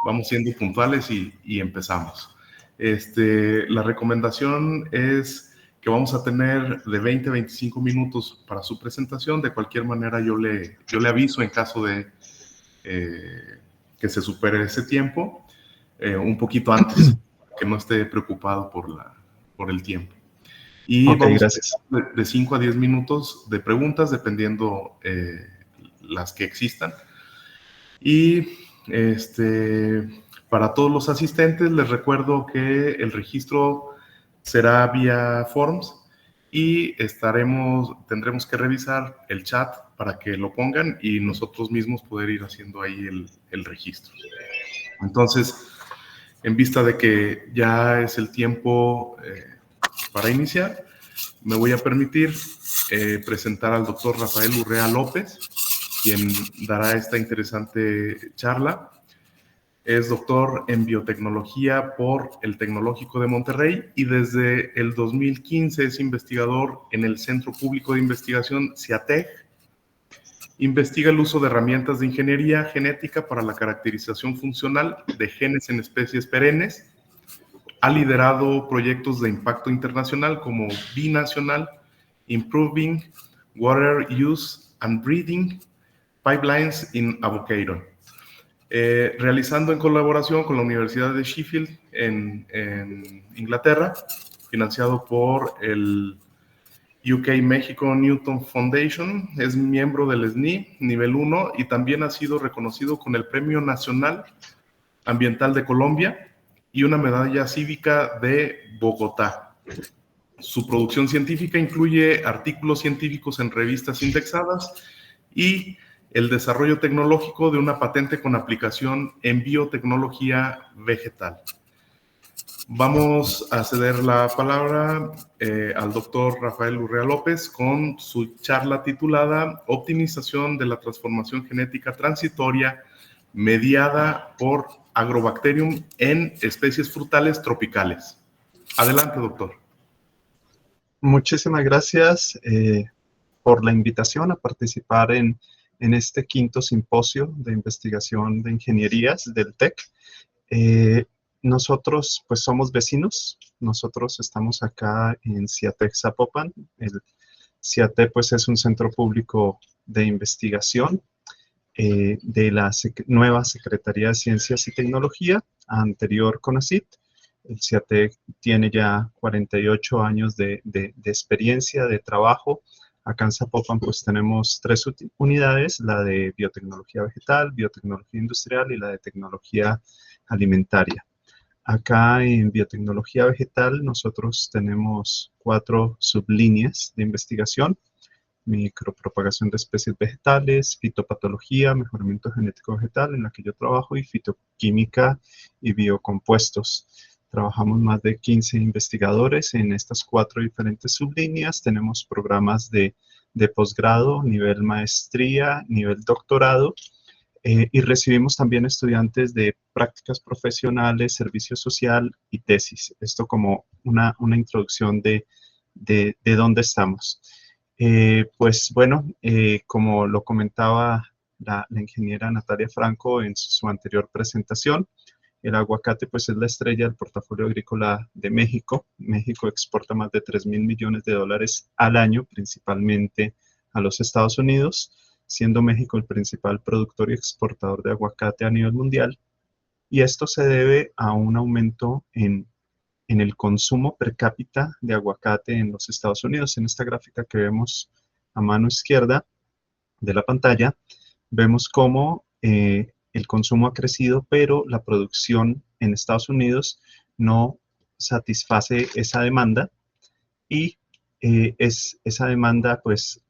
Vamos siendo puntuales y empezamos. La recomendación es que vamos a tener de 20 a 25 minutos para su presentación. De cualquier manera, yo le aviso en caso de que se supere ese tiempo, un poquito antes, que no esté preocupado por el tiempo. Y Ok, vamos gracias. a tener de 5 a 10 minutos de preguntas, dependiendo las que existan. Y para todos los asistentes, les recuerdo que el registro será vía Forms y tendremos que revisar el chat para que lo pongan y nosotros mismos poder ir haciendo ahí el registro. Entonces, en vista de que ya es el tiempo para iniciar, me voy a permitir presentar al doctor Rafael Urrea López, quien dará esta interesante charla. Es doctor en biotecnología por el Tecnológico de Monterrey y desde el 2015 es investigador en el Centro Público de Investigación CIATEG. Investiga el uso de herramientas de ingeniería genética para la caracterización funcional de genes en especies perennes. Ha liderado proyectos de impacto internacional como Binacional, Improving Water Use and Breeding Pipelines in Avocado, realizando en colaboración con la Universidad de Sheffield en Inglaterra, financiado por el UK México Newton Foundation. Es miembro del SNI nivel 1 y también ha sido reconocido con el Premio Nacional Ambiental de Colombia y una medalla cívica de Bogotá. Su producción científica incluye artículos científicos en revistas indexadas y el desarrollo tecnológico de una patente con aplicación en biotecnología vegetal. Vamos a ceder la palabra al doctor Rafael Urrea López con su charla titulada Optimización de la transformación genética transitoria mediada por Agrobacterium en especies frutales tropicales. Adelante, doctor. Muchísimas gracias por la invitación a participar en este quinto simposio de investigación de ingenierías del TEC. Nosotros pues somos vecinos, nosotros estamos acá en CIATEC Zapopan. El CIATEC pues es un centro público de investigación de la nueva Secretaría de Ciencias y Tecnología, anterior CONACYT. El CIATEC tiene ya 48 años de experiencia, de trabajo. Acá en Zapopan pues tenemos 3 unidades, la de biotecnología vegetal, biotecnología industrial y la de tecnología alimentaria. Acá en biotecnología vegetal nosotros tenemos 4 sublíneas de investigación: micropropagación de especies vegetales, fitopatología, mejoramiento genético vegetal, en la que yo trabajo, y fitoquímica y biocompuestos. Trabajamos más de 15 investigadores en estas 4 diferentes sublíneas. Tenemos programas de posgrado, nivel maestría, nivel doctorado, y recibimos también estudiantes de prácticas profesionales, servicio social y tesis. Esto como una introducción de dónde estamos. Pues bueno, como lo comentaba la ingeniera Natalia Franco en su anterior presentación, el aguacate pues es la estrella del portafolio agrícola de México. México exporta más de 3.000 millones de dólares al año, principalmente a los Estados Unidos, siendo México el principal productor y exportador de aguacate a nivel mundial. Y esto se debe a un aumento en el consumo per cápita de aguacate en los Estados Unidos. En esta gráfica que vemos a mano izquierda de la pantalla, vemos cómo el consumo ha crecido, pero la producción en Estados Unidos no satisface esa demanda, y esa demanda pues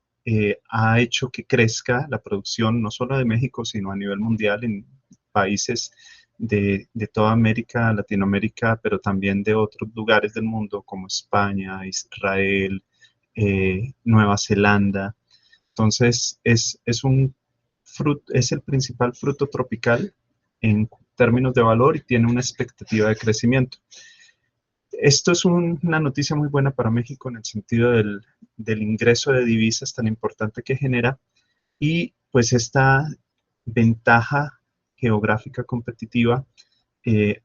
ha hecho que crezca la producción no solo de México, sino a nivel mundial en países de toda América, Latinoamérica, pero también de otros lugares del mundo como España, Israel, Nueva Zelanda. Entonces es el principal fruto tropical en términos de valor y tiene una expectativa de crecimiento. Esto es una noticia muy buena para México en el sentido del ingreso de divisas tan importante que genera, y pues esta ventaja geográfica competitiva,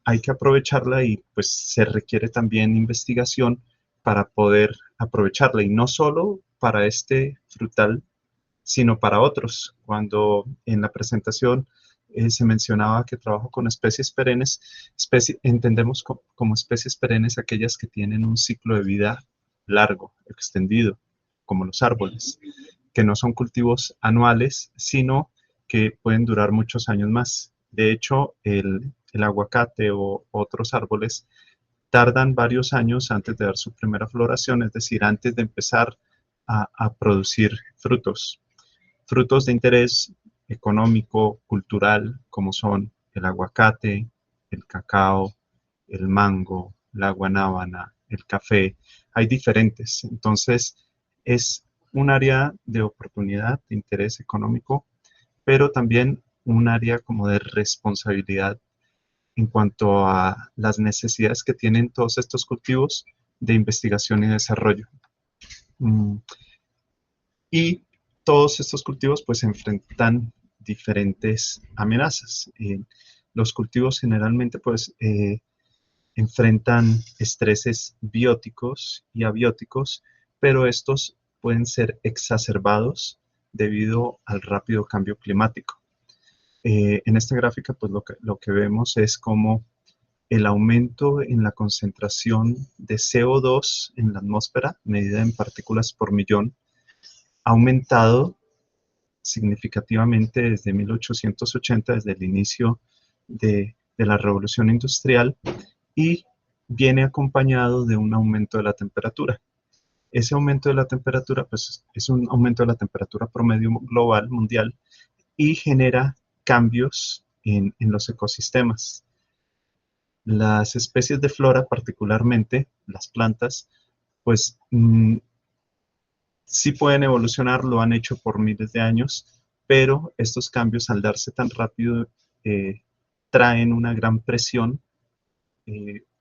hay que aprovecharla y pues se requiere también investigación para poder aprovecharla, y no solo para este frutal, sino para otros. Cuando en la presentación se mencionaba que trabajo con especies perennes, entendemos como especies perennes aquellas que tienen un ciclo de vida largo, extendido, como los árboles, que no son cultivos anuales, sino que pueden durar muchos años más. De hecho, el aguacate o otros árboles tardan varios años antes de dar su primera floración, es decir, antes de empezar a producir frutos. Frutos de interés económico, cultural, como son el aguacate, el cacao, el mango, la guanábana, el café. Hay diferentes. Entonces, es un área de oportunidad, de interés económico, pero también un área como de responsabilidad en cuanto a las necesidades que tienen todos estos cultivos de investigación y desarrollo. Y todos estos cultivos pues enfrentan diferentes amenazas. Los cultivos generalmente pues enfrentan estreses bióticos y abióticos, pero estos pueden ser exacerbados debido al rápido cambio climático. En esta gráfica pues lo que vemos es como el aumento en la concentración de CO2 en la atmósfera, medida en partículas por millón, ha aumentado significativamente desde 1880, desde el inicio de la revolución industrial, y viene acompañado de un aumento de la temperatura. Ese aumento de la temperatura pues, es un aumento de la temperatura promedio global, mundial, y genera cambios en los ecosistemas. Las especies de flora, particularmente las plantas, pues sí pueden evolucionar, lo han hecho por miles de años, pero estos cambios al darse tan rápido eh, traen una gran presión,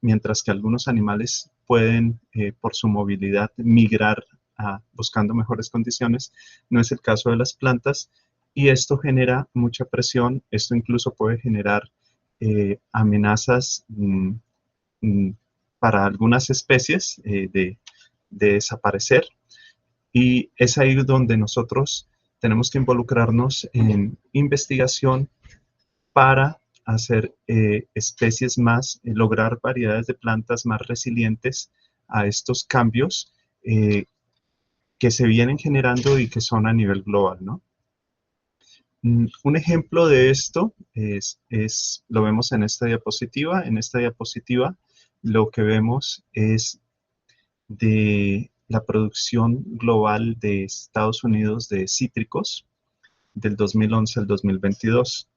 mientras que algunos animales pueden, por su movilidad, migrar buscando mejores condiciones. No es el caso de las plantas, y esto genera mucha presión. Esto incluso puede generar amenazas para algunas especies de desaparecer. Y es ahí donde nosotros tenemos que involucrarnos en investigación para hacer especies más, lograr variedades de plantas más resilientes a estos cambios que se vienen generando y que son a nivel global, ¿no? Un ejemplo de esto lo vemos en esta diapositiva. En esta diapositiva lo que vemos es de la producción global de Estados Unidos de cítricos del 2011 al 2022.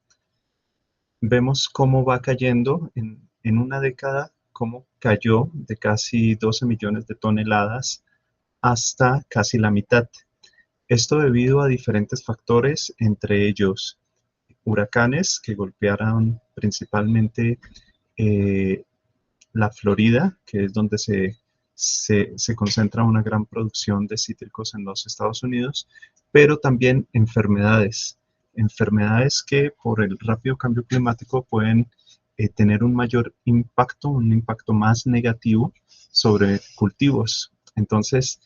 Vemos cómo va cayendo en una década, cómo cayó de casi 12 millones de toneladas hasta casi la mitad. Esto debido a diferentes factores, entre ellos huracanes que golpearon principalmente la Florida, que es donde se concentra una gran producción de cítricos en los Estados Unidos, pero también enfermedades que por el rápido cambio climático pueden tener un mayor impacto, un impacto más negativo sobre cultivos. Entonces,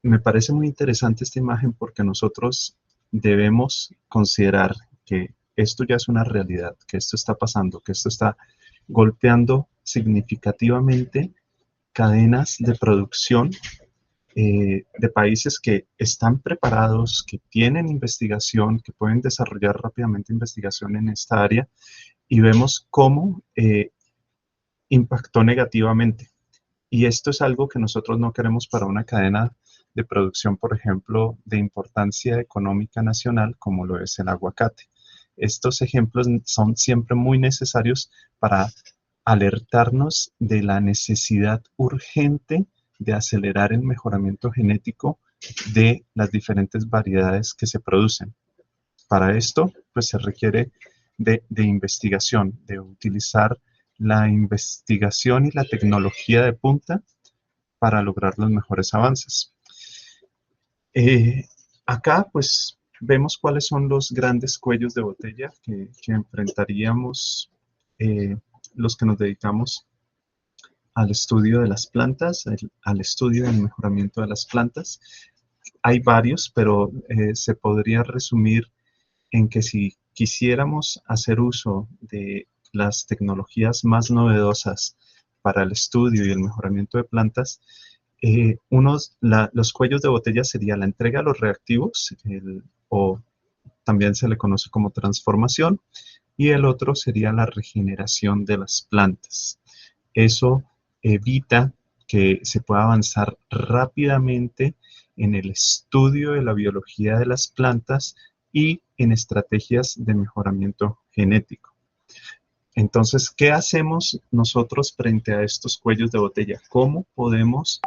me parece muy interesante esta imagen porque nosotros debemos considerar que esto ya es una realidad, que esto está pasando, que esto está golpeando significativamente cadenas de producción de países que están preparados, que tienen investigación, que pueden desarrollar rápidamente investigación en esta área, y vemos cómo impactó negativamente. Y esto es algo que nosotros no queremos para una cadena de producción, por ejemplo, de importancia económica nacional, como lo es el aguacate. Estos ejemplos son siempre muy necesarios para alertarnos de la necesidad urgente de acelerar el mejoramiento genético de las diferentes variedades que se producen. Para esto, pues se requiere de investigación, de utilizar la investigación y la tecnología de punta para lograr los mejores avances. Acá, pues, vemos cuáles son los grandes cuellos de botella que enfrentaríamos los que nos dedicamos al estudio de las plantas, al estudio del mejoramiento de las plantas. Hay varios, pero se podría resumir en que si quisiéramos hacer uso de las tecnologías más novedosas para el estudio y el mejoramiento de plantas, los cuellos de botella sería la entrega a los reactivos, o también se le conoce como transformación, y el otro sería la regeneración de las plantas. Eso evita que se pueda avanzar rápidamente en el estudio de la biología de las plantas y en estrategias de mejoramiento genético. Entonces, ¿qué hacemos nosotros frente a estos cuellos de botella? ¿Cómo podemos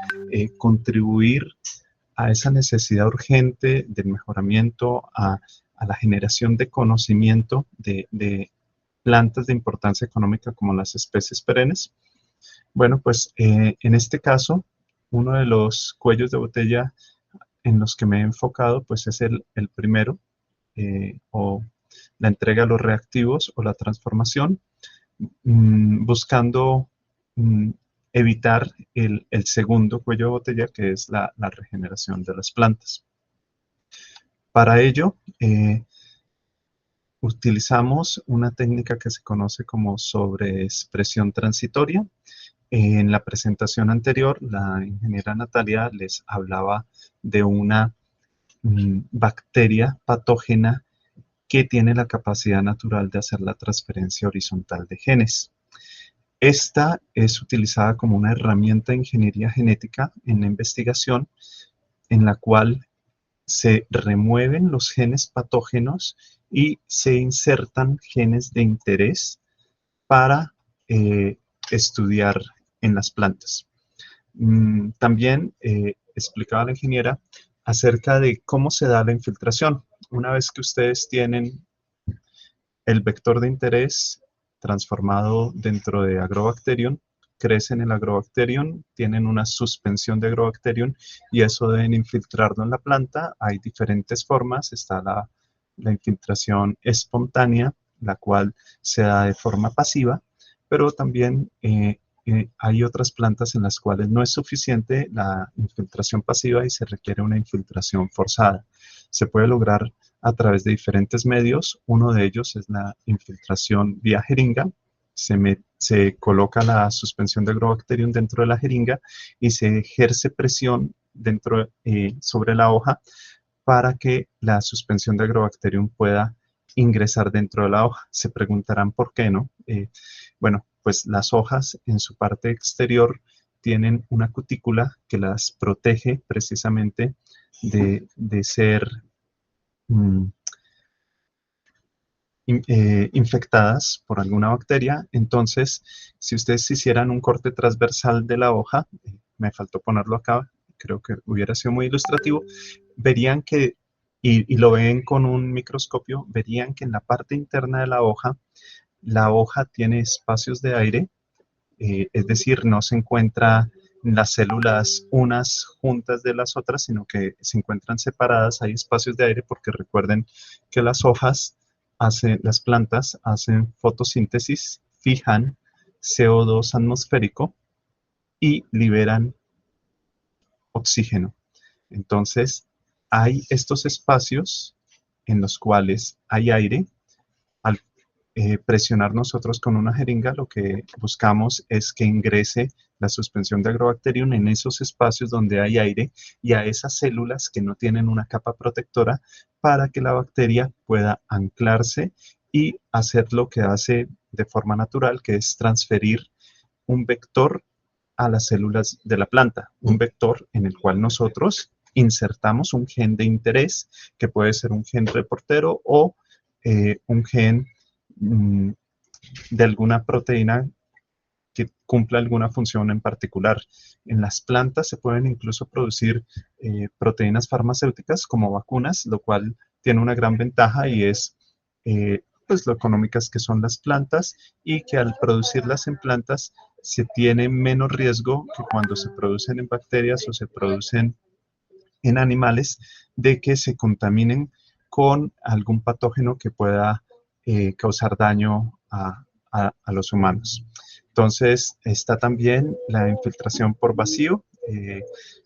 contribuir a esa necesidad urgente del mejoramiento, a la generación de conocimiento de plantas de importancia económica como las especies perennes? Bueno, pues en este caso, uno de los cuellos de botella en los que me he enfocado, pues es el primero, o la entrega a los reactivos o la transformación, buscando evitar el segundo cuello de botella, que es la regeneración de las plantas. Para ello, utilizamos una técnica que se conoce como sobreexpresión transitoria. En la presentación anterior, la ingeniera Natalia les hablaba de una bacteria patógena que tiene la capacidad natural de hacer la transferencia horizontal de genes. Esta es utilizada como una herramienta de ingeniería genética en la investigación, en la cual se remueven los genes patógenos y se insertan genes de interés para estudiar en las plantas. También explicaba la ingeniera acerca de cómo se da la infiltración. Una vez que ustedes tienen el vector de interés transformado dentro de Agrobacterium, crecen el Agrobacterium, tienen una suspensión de Agrobacterium y eso deben infiltrarlo en la planta. Hay diferentes formas, está la infiltración espontánea, la cual se da de forma pasiva, pero también hay otras plantas en las cuales no es suficiente la infiltración pasiva y se requiere una infiltración forzada. Se puede lograr a través de diferentes medios. Uno de ellos es la infiltración vía jeringa. Se coloca la suspensión de Agrobacterium dentro de la jeringa y se ejerce presión sobre la hoja para que la suspensión de Agrobacterium pueda ingresar dentro de la hoja. Se preguntarán por qué, ¿no? Bueno, pues las hojas en su parte exterior tienen una cutícula que las protege precisamente de ser infectadas por alguna bacteria. Entonces, si ustedes hicieran un corte transversal de la hoja, me faltó ponerlo acá, creo que hubiera sido muy ilustrativo, verían que, y lo ven con un microscopio, verían que en la parte interna de la hoja tiene espacios de aire, es decir, no se encuentra las células unas juntas de las otras, sino que se encuentran separadas, hay espacios de aire, porque recuerden que las hojas las plantas hacen fotosíntesis, fijan CO2 atmosférico y liberan oxígeno. Entonces, hay estos espacios en los cuales hay aire. Al presionar nosotros con una jeringa, lo que buscamos es que ingrese la suspensión de Agrobacterium en esos espacios donde hay aire y a esas células que no tienen una capa protectora, para que la bacteria pueda anclarse y hacer lo que hace de forma natural, que es transferir un vector a las células de la planta, un vector en el cual nosotros insertamos un gen de interés, que puede ser un gen reportero o un gen de alguna proteína que cumpla alguna función en particular. En las plantas se pueden incluso producir proteínas farmacéuticas como vacunas, lo cual tiene una gran ventaja y es pues lo económicas que son las plantas, y que al producirlas en plantas se tiene menos riesgo que cuando se producen en bacterias o se producen en animales de que se contaminen con algún patógeno que pueda causar daño a los humanos. Entonces, está también la infiltración por vacío.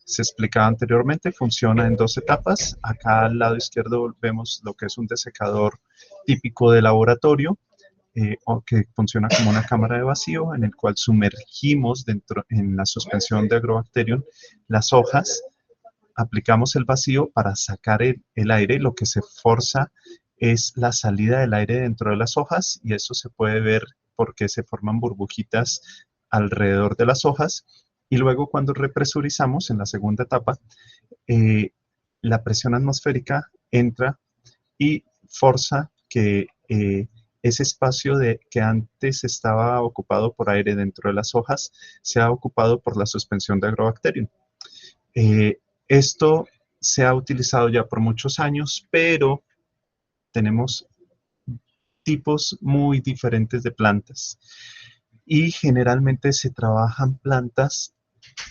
Se explicaba anteriormente, funciona en 2 etapas. Acá al lado izquierdo vemos lo que es un desecador típico de laboratorio, o que funciona como una cámara de vacío en el cual sumergimos dentro en la suspensión de Agrobacterium las hojas, aplicamos el vacío para sacar el aire. Lo que se forza es la salida del aire dentro de las hojas, y eso se puede ver porque se forman burbujitas alrededor de las hojas. Y luego, cuando represurizamos en la segunda etapa, eh, la presión atmosférica entra y forza que ese espacio que antes estaba ocupado por aire dentro de las hojas sea ocupado por la suspensión de Agrobacterium. Esto se ha utilizado ya por muchos años, pero tenemos tipos muy diferentes de plantas, y generalmente se trabajan plantas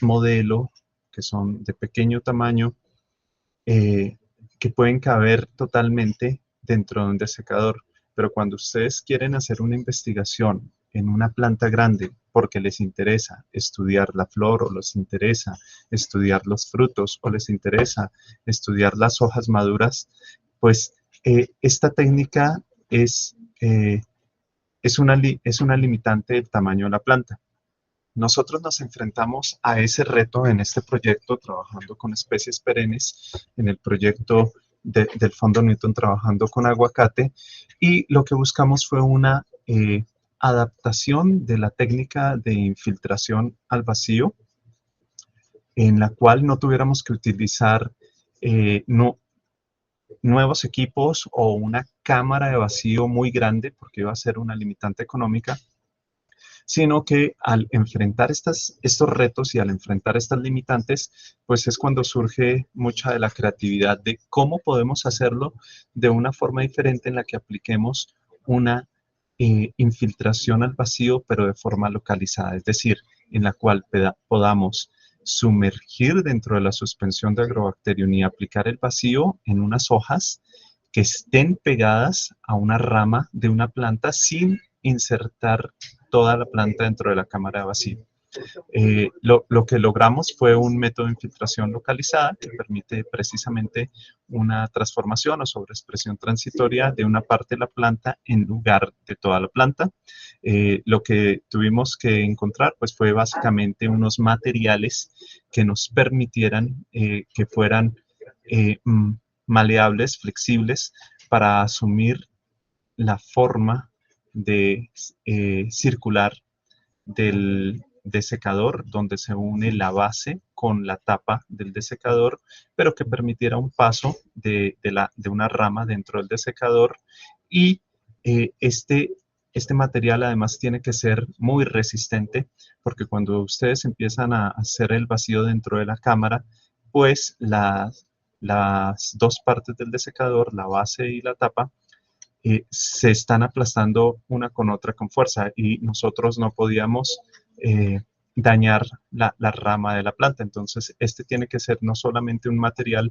modelo que son de pequeño tamaño, que pueden caber totalmente dentro de un desecador. Pero cuando ustedes quieren hacer una investigación en una planta grande porque les interesa estudiar la flor, o les interesa estudiar los frutos, o les interesa estudiar las hojas maduras, pues esta técnica es una limitante del tamaño de la planta. Nosotros nos enfrentamos a ese reto en este proyecto, trabajando con especies perennes, en el proyecto del Fondo Newton, trabajando con aguacate, y lo que buscamos fue una adaptación de la técnica de infiltración al vacío, en la cual no tuviéramos que utilizar nuevos equipos o una cámara de vacío muy grande, porque iba a ser una limitante económica, sino que al enfrentar estos retos y al enfrentar estas limitantes, pues es cuando surge mucha de la creatividad de cómo podemos hacerlo de una forma diferente, en la que apliquemos una infiltración al vacío, pero de forma localizada, es decir, en la cual podamos sumergir dentro de la suspensión de Agrobacterium y aplicar el vacío en unas hojas que estén pegadas a una rama de una planta sin insertar toda la planta dentro de la cámara de vacío. Lo que logramos fue un método de infiltración localizada que permite precisamente una transformación o sobreexpresión transitoria de una parte de la planta en lugar de toda la planta. Lo que tuvimos que encontrar pues fue básicamente unos materiales que nos permitieran que fueran maleables, flexibles, para asumir la forma de circular del desecador, donde se une la base con la tapa del desecador, pero que permitiera un paso de una rama dentro del desecador. Y este material además tiene que ser muy resistente, porque cuando ustedes empiezan a hacer el vacío dentro de la cámara, pues las dos partes del desecador, la base y la tapa, se están aplastando una con otra con fuerza, y nosotros no podíamos dañar la rama de la planta. Entonces, este tiene que ser no solamente un material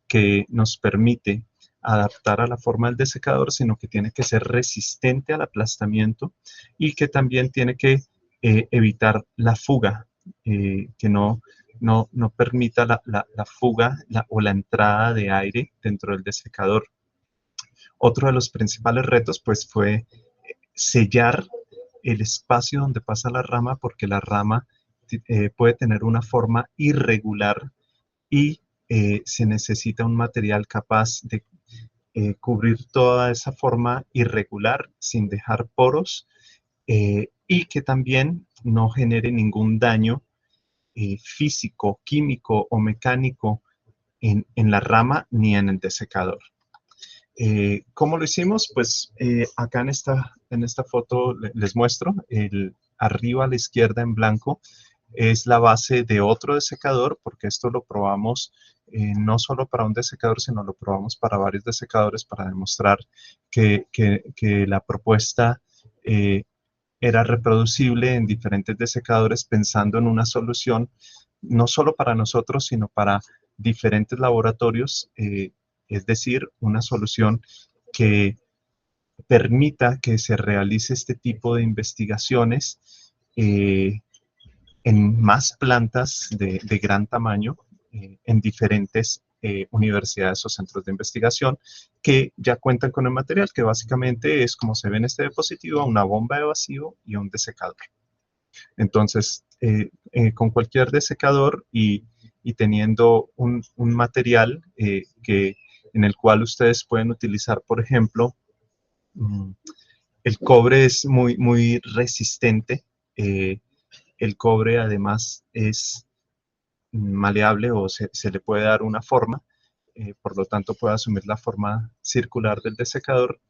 que nos permite adaptar a la forma del desecador, sino que tiene que ser resistente al aplastamiento, y que también tiene que evitar la fuga, que no permita la fuga o la entrada de aire dentro del desecador. Otro de los principales retos pues fue sellar el espacio donde pasa la rama, porque la rama puede tener una forma irregular, y se necesita un material capaz de cubrir toda esa forma irregular sin dejar poros, y que también no genere ningún daño físico, químico o mecánico en la rama ni en el desecador. ¿Cómo lo hicimos? Pues acá en esta foto les muestro, arriba a la izquierda en blanco es la base de otro desecador, porque esto lo probamos no solo para un desecador, sino lo probamos para varios desecadores, para demostrar que la propuesta era reproducible en diferentes desecadores, pensando en una solución no solo para nosotros, sino para diferentes laboratorios es decir, una solución que permita que se realice este tipo de investigaciones en más plantas de gran tamaño, en diferentes universidades o centros de investigación que ya cuentan con el material, que básicamente es, como se ve en este diapositivo, una bomba de vacío y un desecador. Entonces, con cualquier desecador y teniendo un material en el cual ustedes pueden utilizar, por ejemplo, el cobre es muy resistente. El cobre además es maleable o se le puede dar una forma, por lo tanto puede asumir la forma circular del desecador.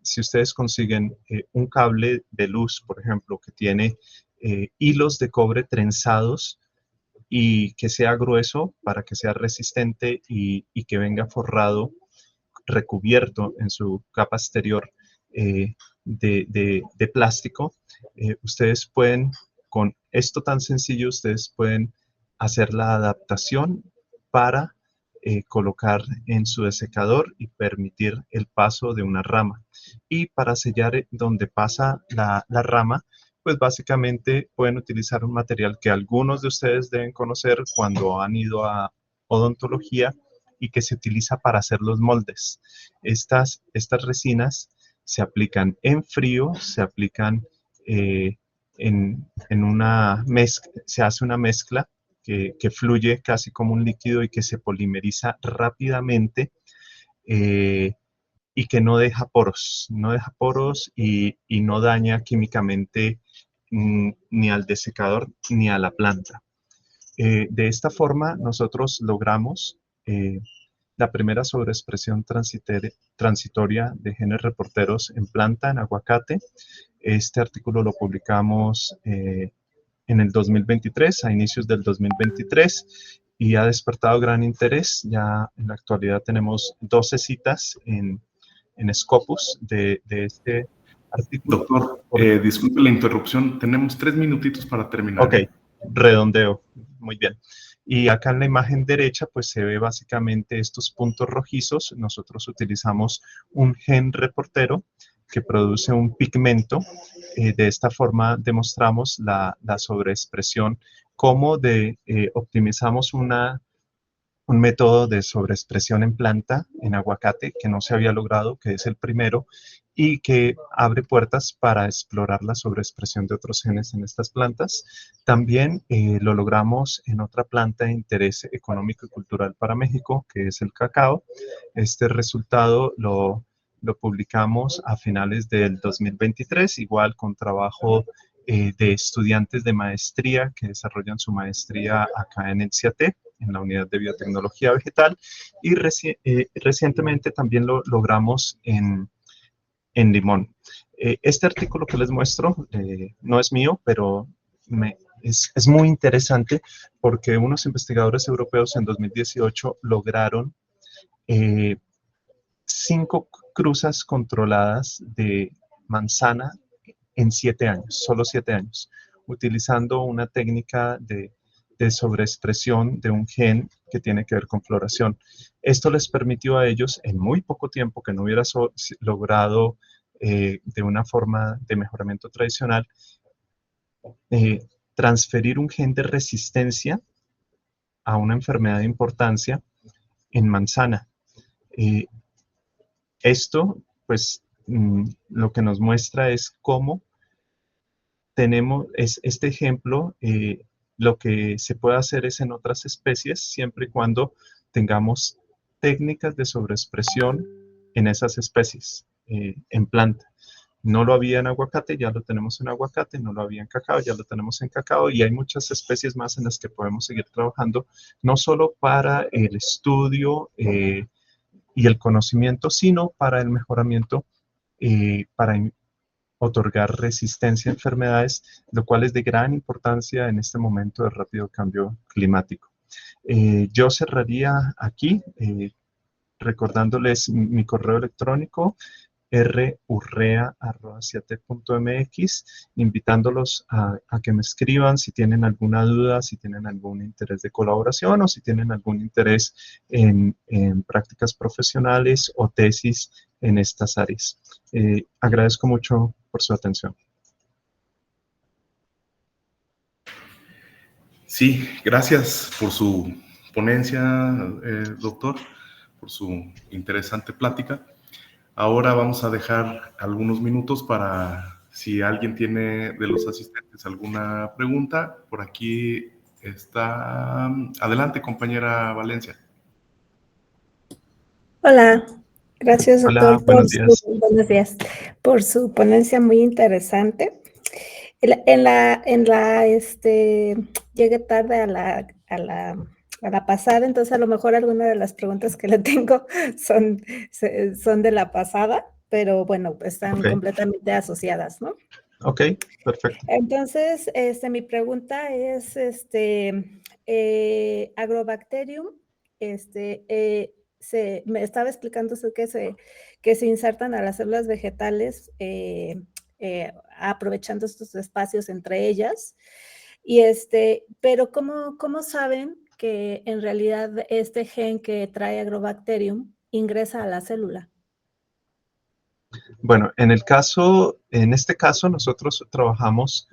Si ustedes consiguen un cable de luz, por ejemplo, que tiene hilos de cobre trenzados y que sea grueso para que sea resistente y que venga forrado, recubierto en su capa exterior de plástico, ustedes pueden, con esto tan sencillo, ustedes pueden hacer la adaptación para colocar en su desecador y permitir el paso de una rama. Y para sellar donde pasa la rama, pues básicamente pueden utilizar un material que algunos de ustedes deben conocer cuando han ido a odontología y que se utiliza para hacer los moldes. Estas resinas se aplican en frío, se aplican en una mezcla, se hace una mezcla que fluye casi como un líquido y que se polimeriza rápidamente y que no deja poros, y no daña químicamente ni al desecador ni a la planta. De esta forma nosotros logramos la primera sobreexpresión transitoria de genes reporteros en planta, en aguacate. Este artículo lo publicamos en el 2023, a inicios del 2023, y ha despertado gran interés. Ya en la actualidad tenemos 12 citas en Scopus de este artículo. Doctor, disculpe la interrupción, tenemos 3 minutitos para terminar. Ok, redondeo, muy bien. Y acá en la imagen derecha, pues se ve básicamente estos puntos rojizos. Nosotros utilizamos un gen reportero que produce un pigmento. De esta forma demostramos la sobreexpresión, cómo optimizamos un método de sobreexpresión en planta, en aguacate, que no se había logrado, que es el primero, y que abre puertas para explorar la sobreexpresión de otros genes en estas plantas. También lo logramos en otra planta de interés económico y cultural para México, que es el cacao. Este resultado lo publicamos a finales del 2023, igual con trabajo de estudiantes de maestría que desarrollan su maestría acá en el CIAT, en la unidad de biotecnología vegetal, y recientemente también lo logramos en limón. Este artículo que les muestro no es mío, pero es muy interesante porque unos investigadores europeos en 2018 lograron 5 cruzas controladas de manzana en 7 años, solo 7 años, utilizando una técnica de sobreexpresión de un gen que tiene que ver con floración. Esto les permitió a ellos, en muy poco tiempo, que no hubiera logrado de una forma de mejoramiento tradicional, transferir un gen de resistencia a una enfermedad de importancia en manzana. Esto, pues, lo que nos muestra es cómo tenemos este ejemplo. Lo que se puede hacer es en otras especies, siempre y cuando tengamos técnicas de sobreexpresión en esas especies, en planta. No lo había en aguacate, ya lo tenemos en aguacate, no lo había en cacao, ya lo tenemos en cacao, y hay muchas especies más en las que podemos seguir trabajando, no solo para el estudio y el conocimiento, sino para el mejoramiento, para otorgar resistencia a enfermedades, lo cual es de gran importancia en este momento de rápido cambio climático. Yo cerraría aquí recordándoles mi correo electrónico rurrea@ciatec.mx, invitándolos a que me escriban si tienen alguna duda, si tienen algún interés de colaboración o si tienen algún interés en prácticas profesionales o tesis en estas áreas. Agradezco mucho por su atención. Sí, gracias por su ponencia, doctor, por su interesante plática. Ahora vamos a dejar algunos minutos para si alguien tiene de los asistentes alguna pregunta. Por aquí está. Adelante, compañera Valencia. Hola, gracias Hola, doctor buenos días. buenos días, por su ponencia muy interesante. Llegué tarde a la pasada, entonces a lo mejor algunas de las preguntas que le tengo son de la pasada, pero bueno, están Ok. completamente asociadas, ¿no? Ok, perfecto. Entonces, mi pregunta es, Agrobacterium, me estaba explicando usted que se insertan a las células vegetales, aprovechando estos espacios entre ellas. Pero ¿cómo saben que en realidad este gen que trae Agrobacterium ingresa a la célula? Bueno, en este caso nosotros trabajamos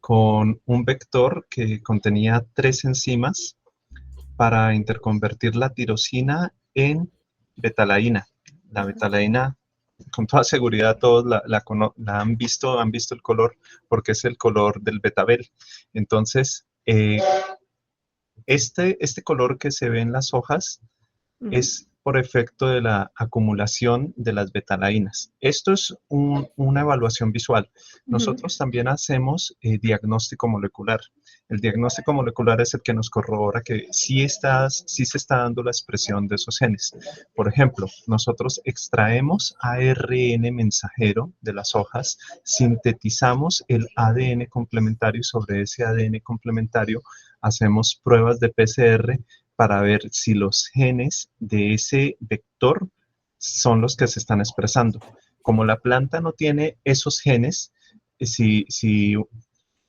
con un vector que contenía 3 enzimas para interconvertir la tirosina en betalaína. La betalaína, con toda seguridad todos la han visto el color porque es el color del betabel. Entonces, este color que se ve en las hojas es por efecto de la acumulación de las betalaínas. Esto es una evaluación visual. Nosotros también hacemos diagnóstico molecular. El diagnóstico molecular es el que nos corrobora que sí se está dando la expresión de esos genes. Por ejemplo, nosotros extraemos ARN mensajero de las hojas, sintetizamos el ADN complementario y sobre ese ADN complementario hacemos pruebas de PCR para ver si los genes de ese vector son los que se están expresando. Como la planta no tiene esos genes, si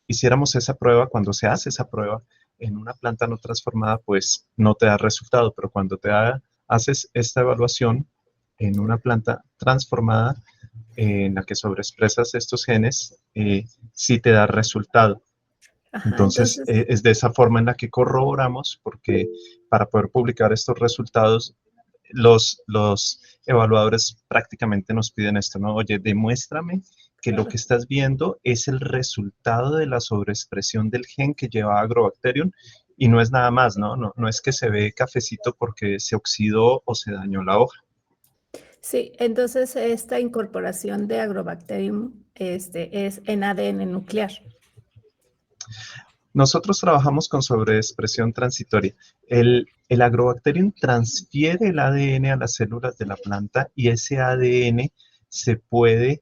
hiciéramos esa prueba, cuando se hace esa prueba en una planta no transformada, pues no te da resultado, pero cuando haces esta evaluación en una planta transformada, en la que sobreexpresas estos genes, sí te da resultado. Ajá, Entonces, es de esa forma en la que corroboramos, porque para poder publicar estos resultados, los evaluadores prácticamente nos piden esto, ¿no? Oye, demuéstrame que lo que estás viendo es el resultado de la sobreexpresión del gen que lleva Agrobacterium y no es nada más, ¿no? No es que se ve cafecito porque se oxidó o se dañó la hoja. Sí, entonces esta incorporación de Agrobacterium es en ADN nuclear. Nosotros trabajamos con sobreexpresión transitoria. El Agrobacterium transfiere el ADN a las células de la planta y ese ADN se puede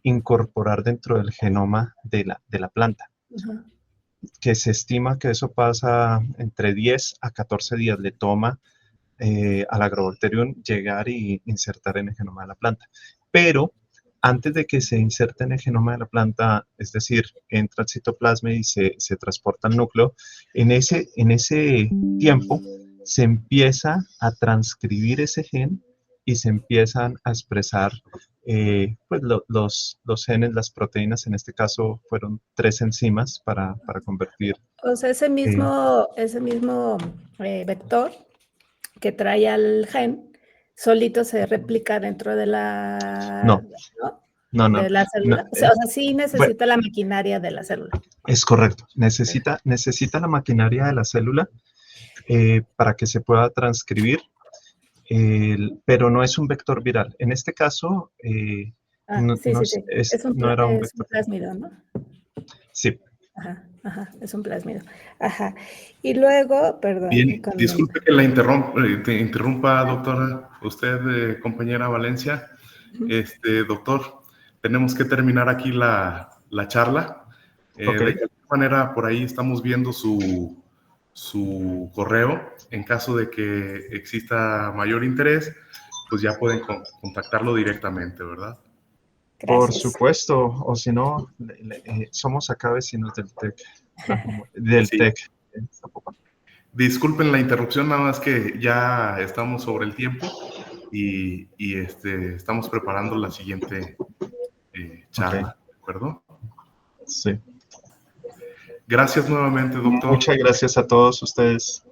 incorporar dentro del genoma de la planta. Ajá. Que se estima que eso pasa entre 10 a 14 días, le toma al Agrobacterium llegar y insertar en el genoma de la planta. Pero antes de que se inserte en el genoma de la planta, es decir, entra al citoplasma y se transporta al núcleo, en ese tiempo se empieza a transcribir ese gen y se empiezan a expresar pues los genes, las proteínas, en este caso fueron 3 enzimas para convertir. O sea, ese mismo vector que trae al gen, solito se replica dentro de la, de la célula. O sea, sí necesita la maquinaria de la célula. Es correcto. Necesita la maquinaria de la célula para que se pueda transcribir, pero no es un vector viral. En este caso, sí. no era un es un vector. plásmido, ¿no? Sí. Ajá, es un plásmido. Ajá. Y luego, perdón. Bien, disculpe que te interrumpa, doctora, usted, compañera Valencia. Doctor, tenemos que terminar aquí la charla. Okay. De cualquier manera, por ahí estamos viendo su correo. En caso de que exista mayor interés, pues ya pueden contactarlo directamente, ¿verdad? Gracias. Por supuesto, o si no, somos acá vecinos del TEC. Del TEC. Disculpen la interrupción, nada más que ya estamos sobre el tiempo y estamos preparando la siguiente charla, ¿de acuerdo? Sí. Gracias nuevamente, doctor. Muchas gracias a todos ustedes.